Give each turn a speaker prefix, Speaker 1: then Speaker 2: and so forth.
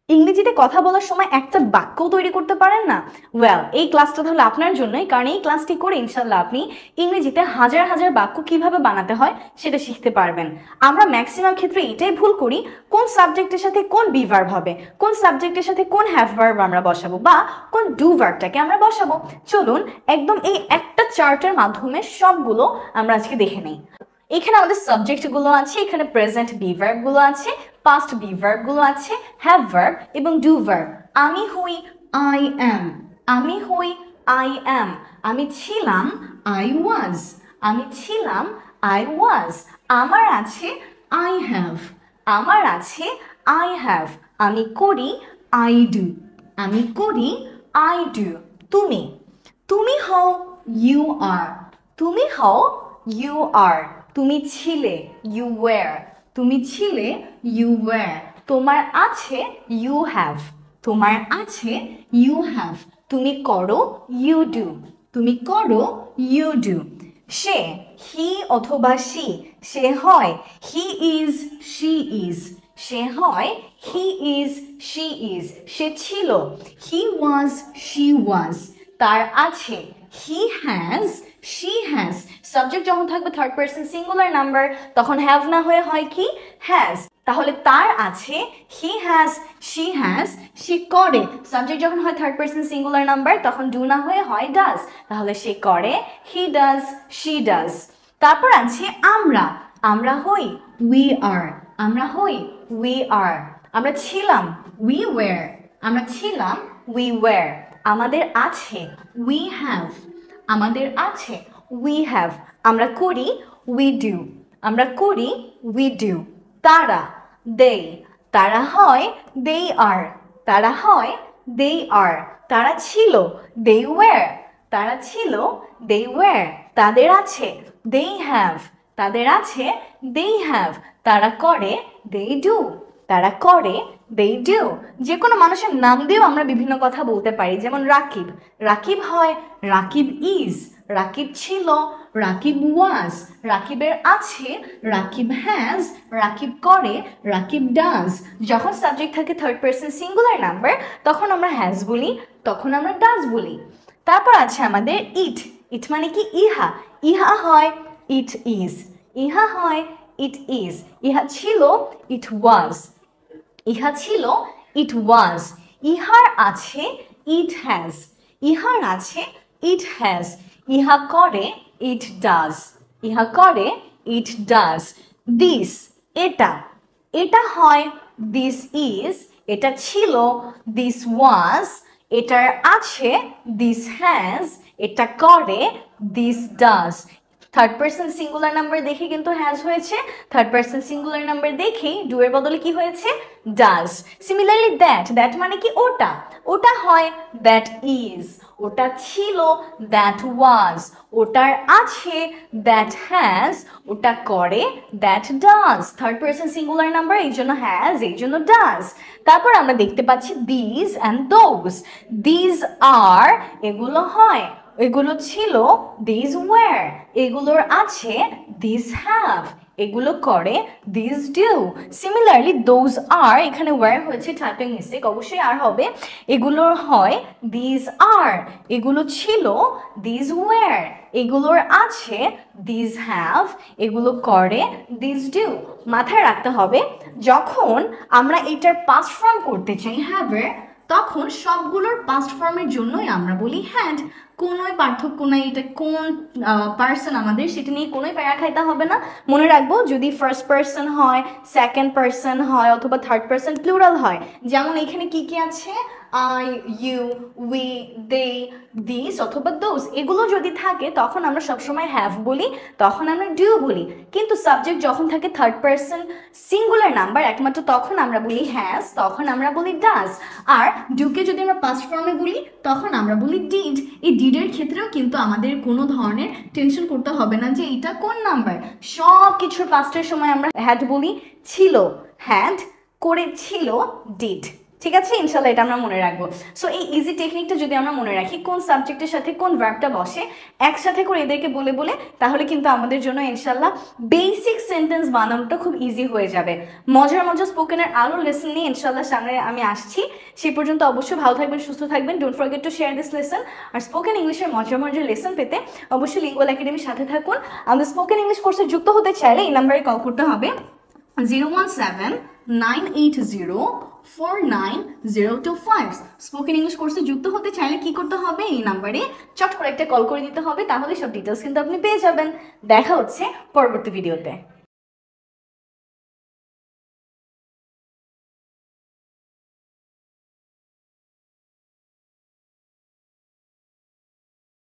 Speaker 1: ইংরেজিতে কথা বলার সময় একটা বাক্য তৈরি করতে পারেন না? ওয়েল, এই ক্লাসটা তাহলে আপনার জন্যই, কারণ এই ক্লাসটি করে ইনশাল্লাহ আপনি ইংরেজিতে হাজার হাজার বাক্য কিভাবে বানাতে হয় সেটা শিখতে পারবেন। আমরা ম্যাক্সিমাম ক্ষেত্রে এটাই ভুল করি, কোন সাবজেক্টের সাথে কোন বি ভার্ব হবে, কোন সাবজেক্টের সাথে কোন হ্যাভ ভার্ব আমরা বসাবো বা কোন ডু ভার্বটাকে আমরা বসাবো। চলুন একদম এই একটা চার্টের মাধ্যমে সবগুলো আমরা আজকে দেখে নেই। এখানে আমাদের সাবজেক্ট গুলো আছে, এখানে প্রেজেন্ট বি ভার্ব গুলো আছে, পাস্ট বি ভার্ব গুলো আছে, হ্যাভ ভার্ব এবং ডু ভার্ব। আমি হই আই অ্যাম, আমি হই আই অ্যাম, আমি ছিলাম আই ওয়াজ, আমি ছিলাম আই ওয়াজ, আমার আছে আই হ্যাভ, আমার আছে আই হ্যাভ, আমি করি আই ডু, আমি করি আই ডু। তুমি, তুমি হও ইউ আর, তুমি হও ইউ আর, তুমি ছিলে ইউ ওয়্যার, তুমি ছিলে ইউ ওয়্যার, তোমার আছে ইউ হ্যাভ, তোমার আছে ইউ হ্যাভ, তুমি করো ইউ ডু, তুমি করো ইউ ডু। সে, হি অথবা সি, সে হয় হি ইজ শি ইজ, সে হয় হি ইজ শি ইজ, সে ছিল হি ওয়াজ শি ওয়াজ, তার আছে he has she has. Subject যখন থাকবে থার্ড পারসন সিঙ্গুলার নাম্বার তখন হ্যাভ না হয়ে হয় কি হ্যাজ। তাহলে তার আছে হি হ্যাজ শি হ্যাজ, সে করে। সাবজেক্ট যখন হয় থার্ড পারসন সিঙ্গুলার নাম্বার তখন ডু না হয়ে হয় ডাজ, তাহলে সে করে হি ডাজ শি ডাজ। তারপর আছে আমরা, আমরা হই উই আর, আমরা হই উই আর, আমরা ছিলাম উই ওয়্যার, আমরা ছিলাম উই ওয়্যার, আমাদের আছে উই হ্যাভ, আমাদের আছে উই হ্যাভ, আমরা করি উই ডু, আমরা করি উই ডু। তারা, দে, তারা হয় দে আর, তারা হয় দে আর, তারা ছিল দে ওয়্যার, তারা ছিল দে ওয়্যার, তাদের আছে দে হ্যাভ, তাদের আছে দে হ্যাভ, তারা করে দে ডু, তারা করে দে ডু। যে কোনো মানুষের নাম দিয়েও আমরা বিভিন্ন কথা বলতে পারি, যেমন রাকিব, রাকিব হয় রাকিব ইজ, রাকিব ছিল রাকিব ওয়াজ, রাকিবের আছে রাকিব হ্যাজ, রাকিব করে রাকিব ডাজ। যখন সাবজেক্ট থাকে থার্ড পারসন সিঙ্গুলার নাম্বার তখন আমরা হ্যাজ বলি, তখন আমরা ডাজ বলি। তারপর আছে আমাদের ইট, ইট মানে কি ইহা, ইহা হয় ইট ইজ, ইহা হয় ইট ইজ, ইহা ছিল ইট ওয়াজ, ইহা ছিল ইট ওয়াজ, ইহার আছে ইট হ্যাজ, ইহার আছে ইট হ্যাজ, ইহা করে ইট ডাজ, ইহা করে ইট ডাজ। দিস, এটা, এটা হয় দিস ইজ, এটা ছিল দিস ওয়াজ, এটার আছে দিস হ্যাজ, এটা করে this does. Third person singular number দেখে কিন্তু হ্যাজ হয়েছে, থার্ড পারসন সিঙ্গুলার নাম্বার দেখে ডু এর বদলে কি হয়েছে ডাজ। সিমিলারলি দ্যাট, দ্যাট মানে কি ওটা, ওটা হয় দ্যাট ইজ, ওটা ছিল দ্যাট ওয়াজ, ওটার আছে দ্যাট হ্যাজ, ওটা করে that does. Third person singular number এই জন্য হ্যাজ, এই জন্য ডাজ। তারপর আমরা দেখতে পাচ্ছি these and those, these are এগুলো হয়, এগুলো ছিল দিস ওয়্যার, এগুলোর আছে দিস হ্যাভ, এগুলো করে this do. Similarly those are, এখানে ওয়্যার হয়েছে টাইপিং মিস্টেক, অবশ্যই আর হবে, এগুলোর হয় দিস আর, এগুলো ছিল দিস ওয়্যার, এগুলোর আছে দিস হ্যাভ, এগুলো করে দিস ডু। মাথায় রাখতে হবে যখন আমরা এটার পাস্ট ফর্ম করতে চাই হ্যাভের, তখন সবগুলোর পাস্ট ফর্মের জন্যই আমরা বলি হ্যাড। কোনোই পার্থক্য নাই, এটা কোন পার্সন আমাদের সেটা নিয়ে কোনোই প্যারা খাইতে হবে না। মনে রাখবো যদি ফার্স্ট পার্সন হয়, সেকেন্ড পার্সন হয় অথবা থার্ড পার্সন প্লুরাল হয়, যেমন এখানে কি কি আছে I, you, we, they, this অথবা দোজ, এগুলো যদি থাকে তখন আমরা সবসময় হ্যাভ বলি, তখন আমরা ডু বলি। কিন্তু সাবজেক্ট যখন থাকে থার্ড পারসন সিঙ্গুলার নাম্বার একমাত্র তখন আমরা বলি হ্যাজ, তখন আমরা বলি ডাজ। আর ডুকে যদি আমরা পাস্ট ফর্মে বলি তখন আমরা বলি ডিড। এই ডিডের ক্ষেত্রেও কিন্তু আমাদের কোনো ধরনের টেনশন করতে হবে না যে এটা কোন নাম্বার, সব কিছুর পাস্টের সময় আমরা হ্যাড বলি, ছিল হ্যাড, করেছিল ডিড। ঠিক আছে, ইনশাল্লাহ এটা আমরা মনে রাখবো। সো এই ইজি টেকনিকটা যদি আমরা মনে রাখি, কোন সাবজেক্টের সাথে কোন ভার্বটা বসে একসাথে করে এদেরকে বলে বলে, তাহলে কিন্তু আমাদের জন্য ইনশাল্লাহ বেসিক সেন্টেন্স বানানোটা খুব ইজি হয়ে যাবে। মজার মজার স্পোকেনের আরও লেসন নিয়ে ইনশাল্লাহ সামনে আমি আসছি। সেই পর্যন্ত অবশ্যই ভালো থাকবেন, সুস্থ থাকবেন। Don't forget to share this lesson. আর স্পোকেন ইংলিশের মজার মজার লেসন পেতে অবশ্যই লিঙ্গুয়াল একাডেমির সাথে থাকুন। আমাদের স্পোকেন ইংলিশ কোর্সে যুক্ত হতে চাইলে এই নাম্বারে কল করতে হবে 017-980-49025। স্পোকেন ইংলিশ কোর্সে যুক্ত হতে চাইলে কি করতে হবে, এই নাম্বারে চট করে একটা কল করে দিতে হবে, তাহলে সব ডিটেলস কিন্তু আপনি পেয়ে যাবেন। দেখা হচ্ছে পরবর্তী ভিডিওতে।